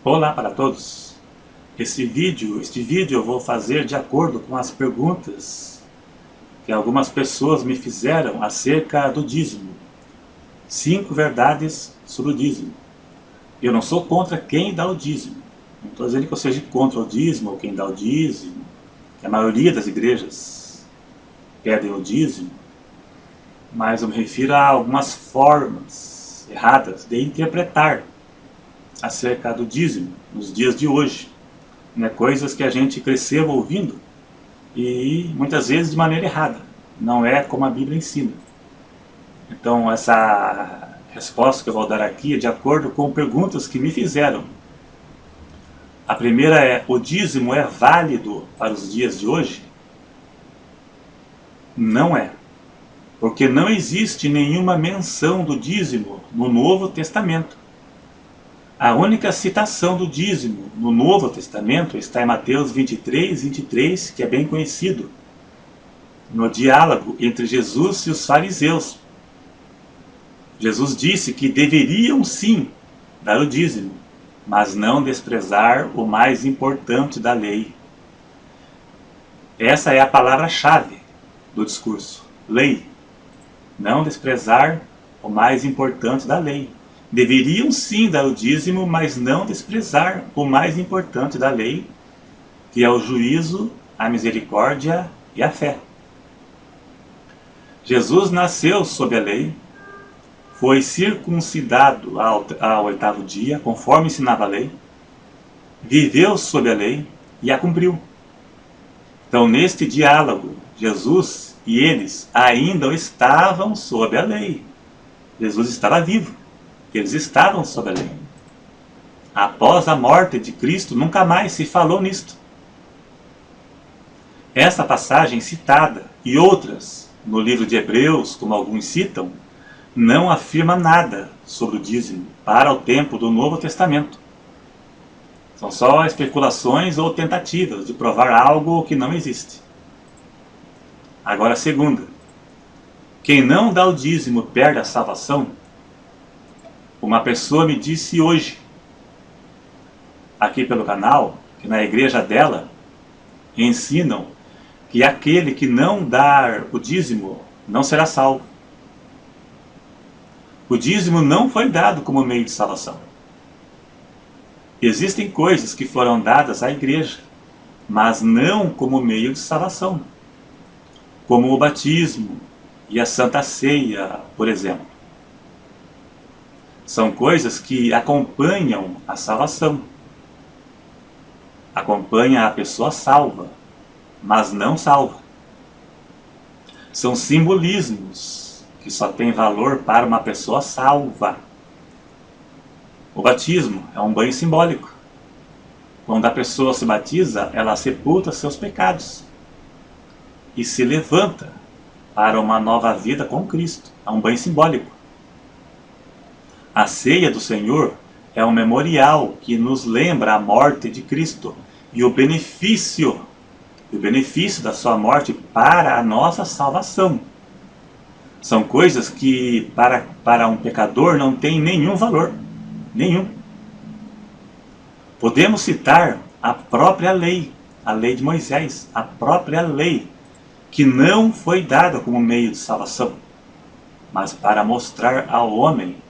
Olá para todos! Este vídeo eu vou fazer de acordo com as perguntas que algumas pessoas me fizeram acerca do dízimo. 5 verdades sobre o dízimo. Eu não sou contra quem dá o dízimo. Não estou dizendo que eu seja contra o dízimo ou quem dá o dízimo, que a maioria das igrejas pedem o dízimo, mas eu me refiro a algumas formas erradas de interpretar acerca do dízimo nos dias de hoje. Coisas que a gente cresceu ouvindo e muitas vezes de maneira errada. Não é como a Bíblia ensina. Então essa resposta que eu vou dar aqui é de acordo com perguntas que me fizeram. A primeira é: o dízimo é válido para os dias de hoje? Não é. Porque não existe nenhuma menção do dízimo no Novo Testamento. A única citação do dízimo no Novo Testamento está em Mateus 23, que é bem conhecido, no diálogo entre Jesus e os fariseus. Jesus disse que deveriam sim dar o dízimo, mas não desprezar o mais importante da lei. Essa é a palavra-chave do discurso: lei. Não desprezar o mais importante da lei. Deveriam sim dar o dízimo, mas não desprezar o mais importante da lei, que é o juízo, a misericórdia e a fé. Jesus nasceu sob a lei, foi circuncidado ao 8º dia, conforme ensinava a lei, viveu sob a lei e a cumpriu. Então, neste diálogo, Jesus e eles ainda estavam sob a lei. Jesus estava vivo. Eles estavam sob a lei. Após a morte de Cristo, nunca mais se falou nisto. Essa passagem citada e outras no livro de Hebreus, como alguns citam, não afirma nada sobre o dízimo para o tempo do Novo Testamento. São só especulações ou tentativas de provar algo que não existe. Agora, a segunda: quem não dá o dízimo perde a salvação? Uma pessoa me disse hoje, aqui pelo canal, que na igreja dela ensinam que aquele que não dar o dízimo não será salvo. O dízimo não foi dado como meio de salvação. Existem coisas que foram dadas à igreja, mas não como meio de salvação, como o batismo e a Santa Ceia, por exemplo. São coisas que acompanham a salvação. Acompanha a pessoa salva, mas não salva. São simbolismos que só têm valor para uma pessoa salva. O batismo é um banho simbólico. Quando a pessoa se batiza, ela sepulta seus pecados e se levanta para uma nova vida com Cristo. É um banho simbólico. A ceia do Senhor é um memorial que nos lembra a morte de Cristo e o benefício da sua morte para a nossa salvação. São coisas que para um pecador não tem nenhum valor, nenhum. Podemos citar a própria lei, a lei de Moisés, a própria lei, que não foi dada como meio de salvação, mas para mostrar ao homem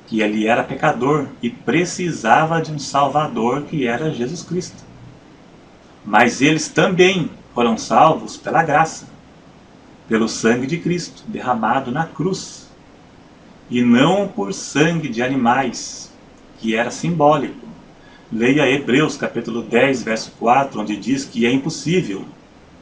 que ele era pecador e precisava de um Salvador, que era Jesus Cristo. Mas eles também foram salvos pela graça, pelo sangue de Cristo derramado na cruz, e não por sangue de animais, que era simbólico. Leia Hebreus capítulo 10, verso 4, onde diz que é impossível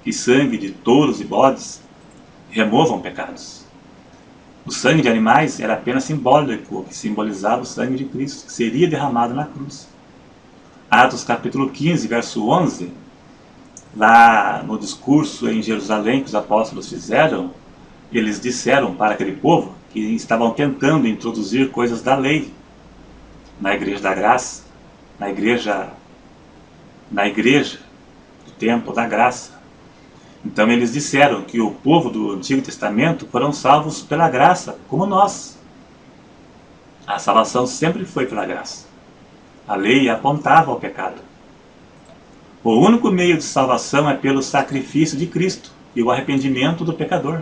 que sangue de touros e bodes removam pecados. O sangue de animais era apenas simbólico, que simbolizava o sangue de Cristo, que seria derramado na cruz. Atos capítulo 15, verso 11, lá no discurso em Jerusalém que os apóstolos fizeram, eles disseram para aquele povo que estavam tentando introduzir coisas da lei na igreja da graça, na igreja do templo da graça. Então eles disseram que o povo do Antigo Testamento foram salvos pela graça, como nós. A salvação sempre foi pela graça. A lei apontava ao pecado. O único meio de salvação é pelo sacrifício de Cristo e o arrependimento do pecador.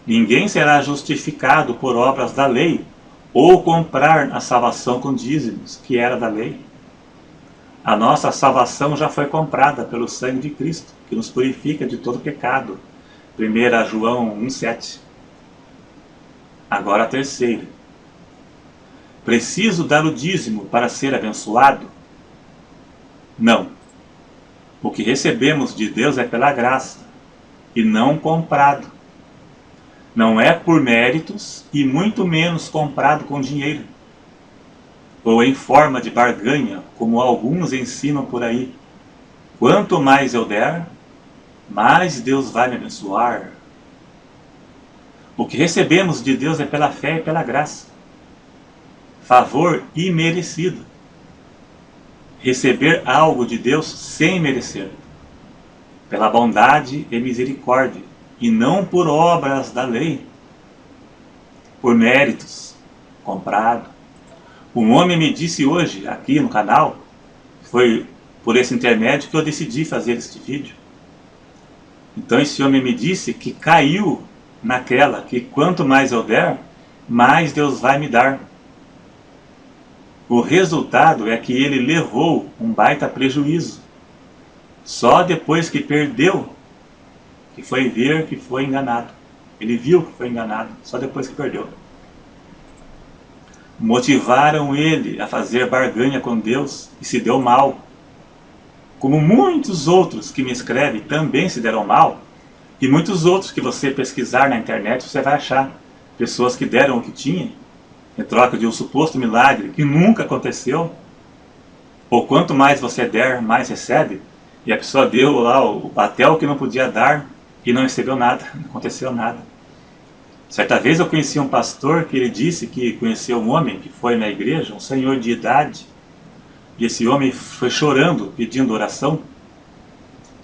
Ninguém será justificado por obras da lei ou comprar a salvação com dízimos, que era da lei. A nossa salvação já foi comprada pelo sangue de Cristo, que nos purifica de todo pecado. 1 João 1,7. Agora a terceira. Preciso dar o dízimo para ser abençoado? Não. O que recebemos de Deus é pela graça, e não comprado. Não é por méritos, e muito menos comprado com dinheiro, ou em forma de barganha, como alguns ensinam por aí. Quanto mais eu der, mais Deus vai me abençoar. O que recebemos de Deus é pela fé e pela graça. Favor imerecido. Receber algo de Deus sem merecer. Pela bondade e misericórdia, e não por obras da lei. Por méritos, comprado. Um homem me disse hoje, aqui no canal, foi por esse intermédio que eu decidi fazer este vídeo. Então esse homem me disse que caiu naquela, que quanto mais eu der, mais Deus vai me dar. O resultado é que ele levou um baita prejuízo. Só depois que perdeu, que foi ver que foi enganado. Ele viu que foi enganado, só depois que perdeu. Motivaram ele a fazer barganha com Deus e se deu mal. Como muitos outros que me escrevem também se deram mal, e muitos outros que você pesquisar na internet você vai achar. Pessoas que deram o que tinham, em troca de um suposto milagre que nunca aconteceu. Ou quanto mais você der, mais recebe. E a pessoa deu lá até o que não podia dar e não recebeu nada, não aconteceu nada. Certa vez eu conheci um pastor que ele disse que conheceu um homem que foi na igreja, um senhor de idade, e esse homem foi chorando, pedindo oração,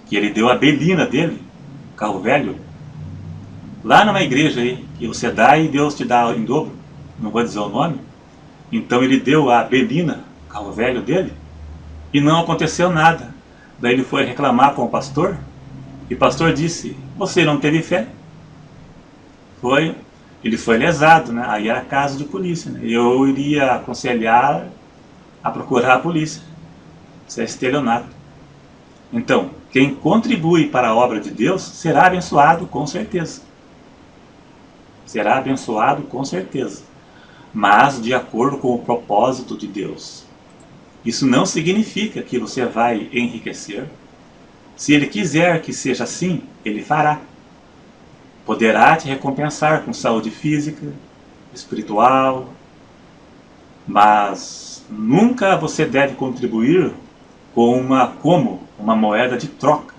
que ele deu a belina dele, um carro velho, lá numa igreja aí, que você dá e Deus te dá em dobro, não vou dizer o nome. Então ele deu a belina, o carro velho dele, e não aconteceu nada. Daí ele foi reclamar com o pastor, e o pastor disse: você não teve fé? Ele foi lesado, né? Aí era caso de polícia, né? Eu iria aconselhar a procurar a polícia. Isso é estelionato. Então, quem contribui para a obra de Deus será abençoado com certeza. Será abençoado com certeza. Mas de acordo com o propósito de Deus. Isso não significa que você vai enriquecer. Se Ele quiser que seja assim, Ele fará. Poderá te recompensar com saúde física, espiritual, mas nunca você deve contribuir como uma moeda de troca,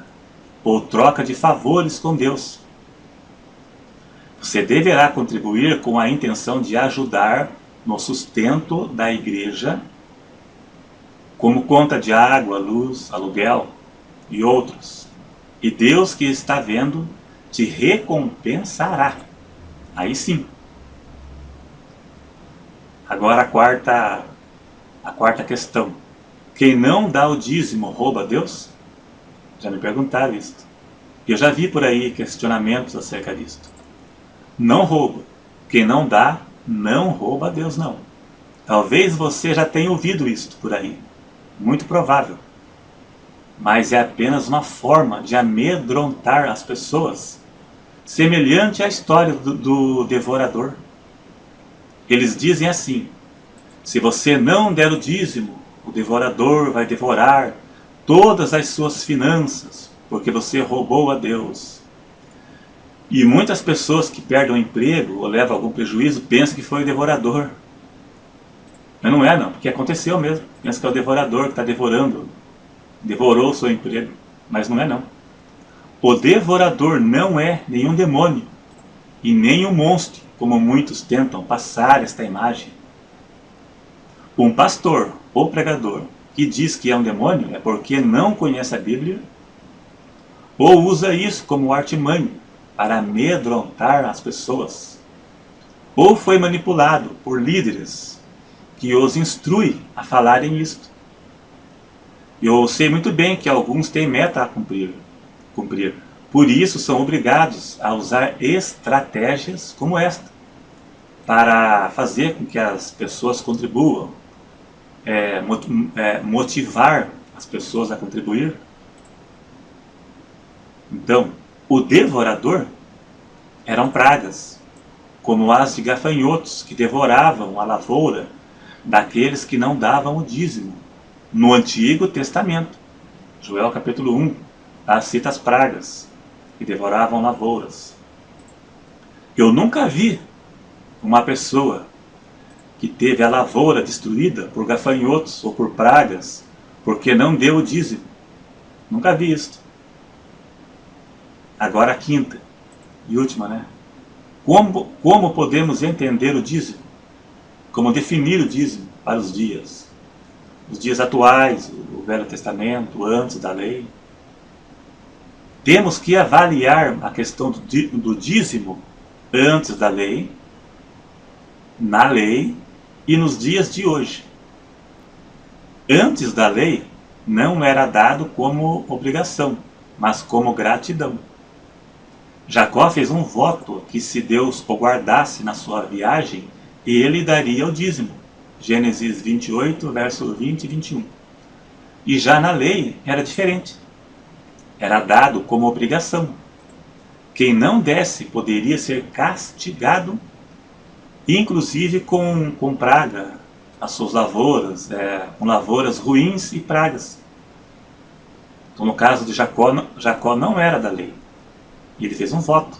ou troca de favores com Deus. Você deverá contribuir com a intenção de ajudar no sustento da igreja, como conta de água, luz, aluguel e outros. E Deus que está vendo te recompensará. Aí sim. Agora a quarta questão. Quem não dá o dízimo rouba a Deus? Já me perguntaram isso. Eu já vi por aí questionamentos acerca disso. Não rouba. Quem não dá, não rouba a Deus, não. Talvez você já tenha ouvido isso por aí. Muito provável. Mas é apenas uma forma de amedrontar as pessoas, semelhante à história do devorador. Eles dizem assim: se você não der o dízimo, o devorador vai devorar todas as suas finanças, porque você roubou a Deus. E muitas pessoas que perdem o emprego ou levam algum prejuízo pensam que foi o devorador. Mas não é não, porque aconteceu mesmo. Pensa que é o devorador que está devorando, devorou o seu emprego, mas não é não. O devorador não é nenhum demônio e nem um monstro, como muitos tentam passar esta imagem. Um pastor ou pregador que diz que é um demônio é porque não conhece a Bíblia ou usa isso como artimanha para amedrontar as pessoas, ou foi manipulado por líderes que os instrui a falarem isto. Eu sei muito bem que alguns têm meta a cumprir. Por isso são obrigados a usar estratégias como esta, para fazer com que as pessoas contribuam, motivar as pessoas a contribuir. Então, o devorador eram pragas, como as de gafanhotos que devoravam a lavoura daqueles que não davam o dízimo. No Antigo Testamento, Joel capítulo 1, lá cita as pragas que devoravam lavouras. Eu nunca vi uma pessoa que teve a lavoura destruída por gafanhotos ou por pragas porque não deu o dízimo. Nunca vi isso. Agora a quinta e última, né? Como podemos entender o dízimo? Como definir o dízimo para os dias? Os dias atuais, o Velho Testamento, antes da lei. Temos que avaliar a questão do dízimo antes da lei, na lei e nos dias de hoje. Antes da lei, não era dado como obrigação, mas como gratidão. Jacó fez um voto que se Deus o guardasse na sua viagem, ele daria o dízimo. Gênesis 28, verso 20 e 21. E já na lei era diferente. Era dado como obrigação. Quem não desse poderia ser castigado, inclusive com praga, as suas lavouras, com lavouras ruins e pragas. Então, no caso de Jacó não era da lei. E ele fez um voto.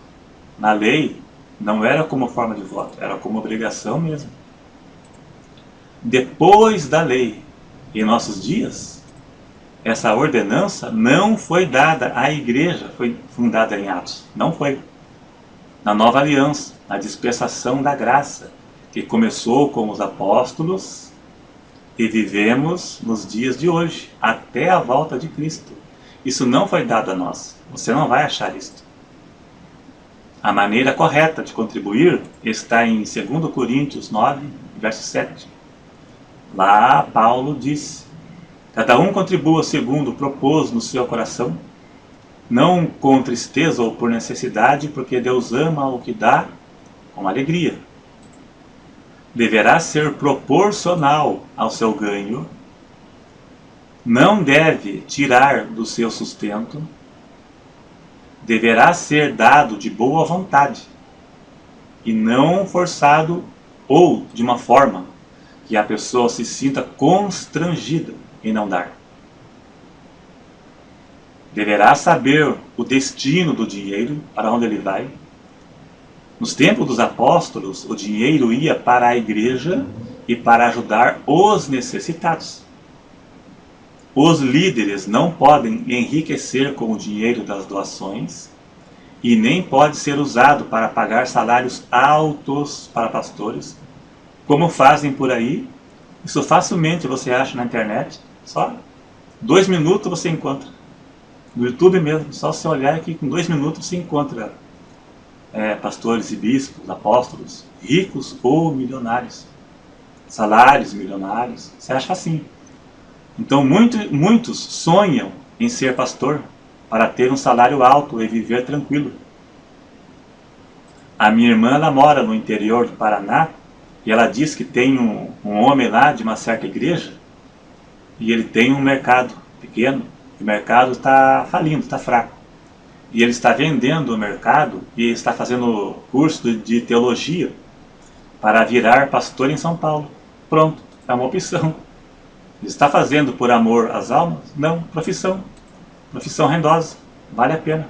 Na lei, não era como forma de voto, era como obrigação mesmo. Depois da lei, em nossos dias, essa ordenança não foi dada à igreja, foi fundada em Atos. Não foi. Na nova aliança, na dispensação da graça, que começou com os apóstolos e vivemos nos dias de hoje, até a volta de Cristo. Isso não foi dado a nós. Você não vai achar isto. A maneira correta de contribuir está em 2 Coríntios 9, verso 7. Lá Paulo diz: cada um contribua segundo propôs no seu coração, não com tristeza ou por necessidade, porque Deus ama o que dá com alegria. Deverá ser proporcional ao seu ganho, não deve tirar do seu sustento, deverá ser dado de boa vontade e não forçado ou de uma forma que a pessoa se sinta constrangida em não dar. Deverá saber o destino do dinheiro, para onde ele vai. Nos tempos dos apóstolos, o dinheiro ia para a igreja e para ajudar os necessitados. Os líderes não podem enriquecer com o dinheiro das doações e nem pode ser usado para pagar salários altos para pastores, como fazem por aí. Isso facilmente você acha na internet, só 2 minutos você encontra. No YouTube mesmo, só você olhar aqui, com 2 minutos você encontra pastores e bispos, apóstolos, ricos ou milionários, salários milionários, você acha assim. Então muitos sonham em ser pastor para ter um salário alto e viver tranquilo. A minha irmã, ela mora no interior do Paraná e ela diz que tem um homem lá de uma certa igreja e ele tem um mercado pequeno e o mercado está falindo, está fraco. E ele está vendendo o mercado e está fazendo curso de teologia para virar pastor em São Paulo. Pronto, é uma opção. Está fazendo por amor às almas? Não, profissão rendosa, vale a pena.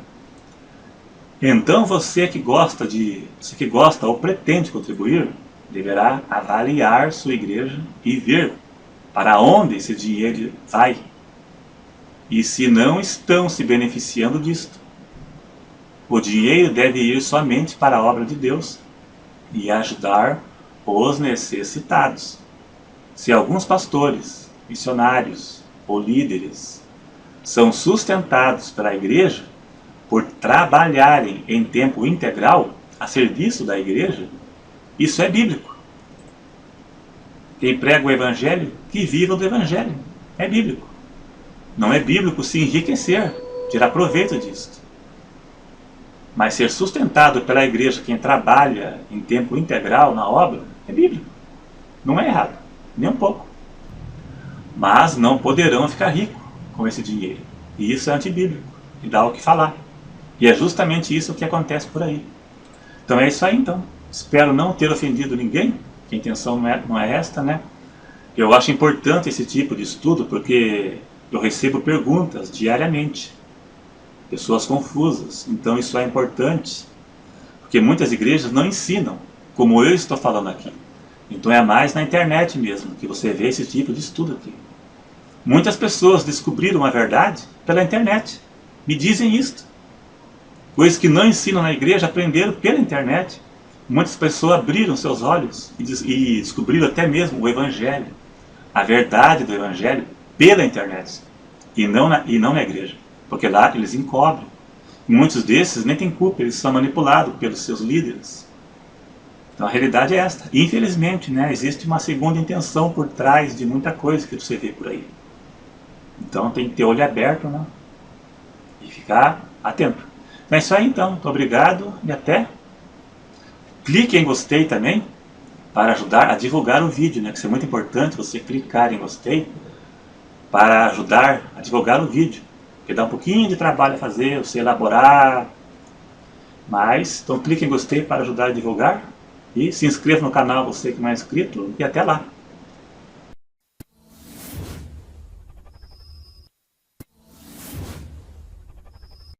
Então você que gosta ou pretende contribuir, deverá avaliar sua igreja e ver para onde esse dinheiro vai e se não estão se beneficiando disto. O dinheiro deve ir somente para a obra de Deus e ajudar os necessitados. Se alguns pastores, missionários ou líderes são sustentados pela igreja por trabalharem em tempo integral a serviço da igreja, isso é bíblico. Quem prega o Evangelho, que viva do Evangelho. É bíblico. Não é bíblico se enriquecer, tirar proveito disso. Mas ser sustentado pela igreja, quem trabalha em tempo integral na obra, é bíblico. Não é errado, nem um pouco. Mas não poderão ficar ricos com esse dinheiro. E isso é antibíblico, e dá o que falar. E é justamente isso que acontece por aí. Então é isso aí, então. Espero não ter ofendido ninguém, que a intenção não é esta, né? Eu acho importante esse tipo de estudo, porque eu recebo perguntas diariamente. Pessoas confusas. Então isso é importante, porque muitas igrejas não ensinam, como eu estou falando aqui. Então é mais na internet mesmo que você vê esse tipo de estudo aqui. Muitas pessoas descobriram a verdade pela internet. Me dizem isto. Coisas que não ensinam na igreja, aprenderam pela internet. Muitas pessoas abriram seus olhos e descobriram até mesmo o Evangelho, a verdade do Evangelho, pela internet, e não na igreja, porque lá eles encobrem. E muitos desses nem têm culpa, eles são manipulados pelos seus líderes. Então a realidade é esta. Infelizmente, né, existe uma segunda intenção por trás de muita coisa que você vê por aí. Então tem que ter olho aberto, né, e ficar atento. Então é isso aí então. Muito obrigado e até. Clique em gostei também, para ajudar a divulgar o vídeo, né? Que isso é muito importante, você clicar em gostei, para ajudar a divulgar o vídeo. Porque dá um pouquinho de trabalho a fazer, você elaborar. Mas, então clique em gostei para ajudar a divulgar. E se inscreva no canal, você que não é inscrito, e até lá.